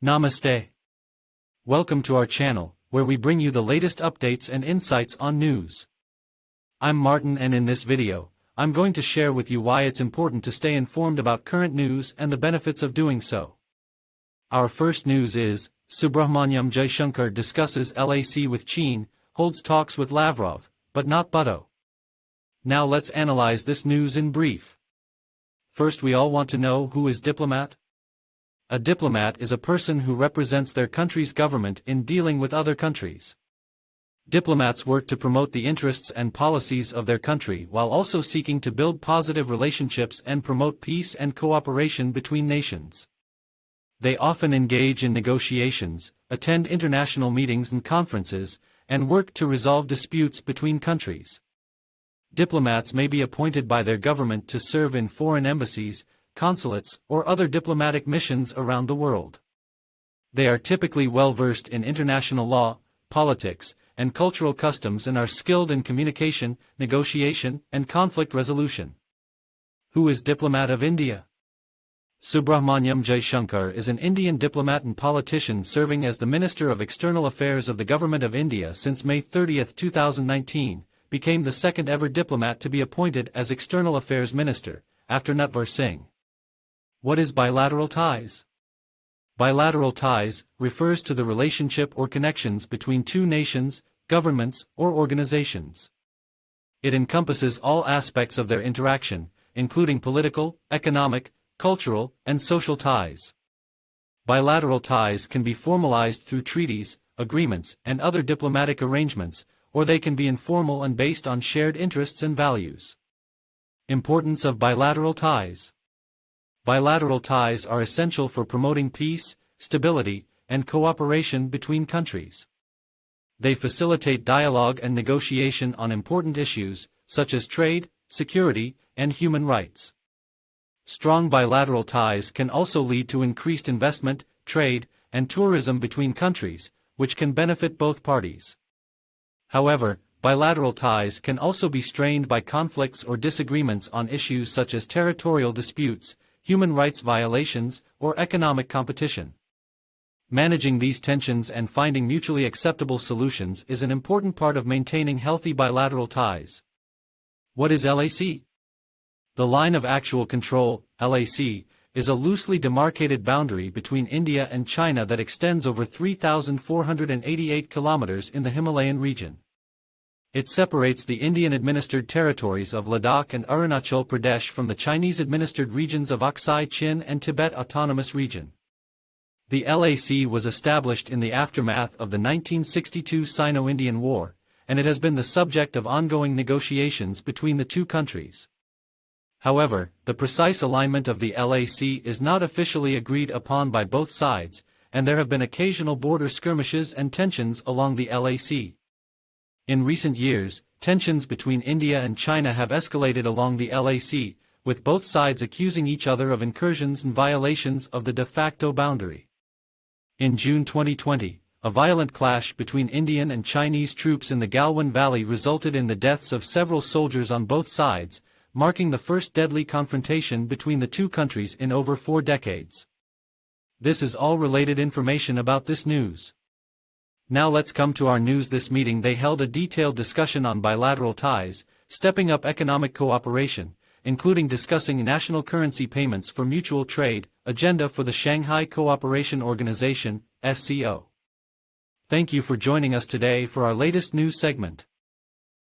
Namaste. Welcome to our channel, where we bring you the latest updates and insights on news. I'm Martin, and in this video, I'm going to share with you why it's important to stay informed about current news and the benefits of doing so. Our first news is, Subramaniam Jaishankar discusses LAC with China, holds talks with Lavrov, but not Bhutto. Now let's analyze this news in brief. First, we all want to know, who is diplomat? A diplomat is a person who represents their country's government in dealing with other countries. Diplomats work to promote the interests and policies of their country while also seeking to build positive relationships and promote peace and cooperation between nations. They often engage in negotiations, attend international meetings and conferences, and work to resolve disputes between countries. Diplomats may be appointed by their government to serve in foreign embassies, consulates, or other diplomatic missions around the world. They are typically well-versed in international law, politics, and cultural customs, and are skilled in communication, negotiation, and conflict resolution. Who is diplomat of India? Subramaniam Jaishankar is an Indian diplomat and politician serving as the Minister of External Affairs of the Government of India since May 30, 2019, became the second-ever diplomat to be appointed as External Affairs Minister, after Natvar Singh. What is bilateral ties? Bilateral ties refers to the relationship or connections between two nations, governments, or organizations. It encompasses all aspects of their interaction, including political, economic, cultural, and social ties. Bilateral ties can be formalized through treaties, agreements, and other diplomatic arrangements, or they can be informal and based on shared interests and values. Importance of bilateral ties. Bilateral ties are essential for promoting peace, stability, and cooperation between countries. They facilitate dialogue and negotiation on important issues, such as trade, security, and human rights. Strong bilateral ties can also lead to increased investment, trade, and tourism between countries, which can benefit both parties. However, bilateral ties can also be strained by conflicts or disagreements on issues such as territorial disputes, human rights violations, or economic competition. Managing these tensions and finding mutually acceptable solutions is an important part of maintaining healthy bilateral ties. What is LAC? The Line of Actual Control, LAC, is a loosely demarcated boundary between India and China that extends over 3,488 kilometers in the Himalayan region. It separates the Indian-administered territories of Ladakh and Arunachal Pradesh from the Chinese-administered regions of Aksai Chin and Tibet Autonomous Region. The LAC was established in the aftermath of the 1962 Sino-Indian War, and it has been the subject of ongoing negotiations between the two countries. However, the precise alignment of the LAC is not officially agreed upon by both sides, and there have been occasional border skirmishes and tensions along the LAC. In recent years, tensions between India and China have escalated along the LAC, with both sides accusing each other of incursions and violations of the de facto boundary. In June 2020, a violent clash between Indian and Chinese troops in the Galwan Valley resulted in the deaths of several soldiers on both sides, marking the first deadly confrontation between the two countries in over 4 decades. This is all related information about this news. Now let's come to our news. This meeting they held a detailed discussion on bilateral ties, stepping up economic cooperation, including discussing national currency payments for mutual trade, agenda for the Shanghai Cooperation Organization, SCO. Thank you for joining us today for our latest news segment.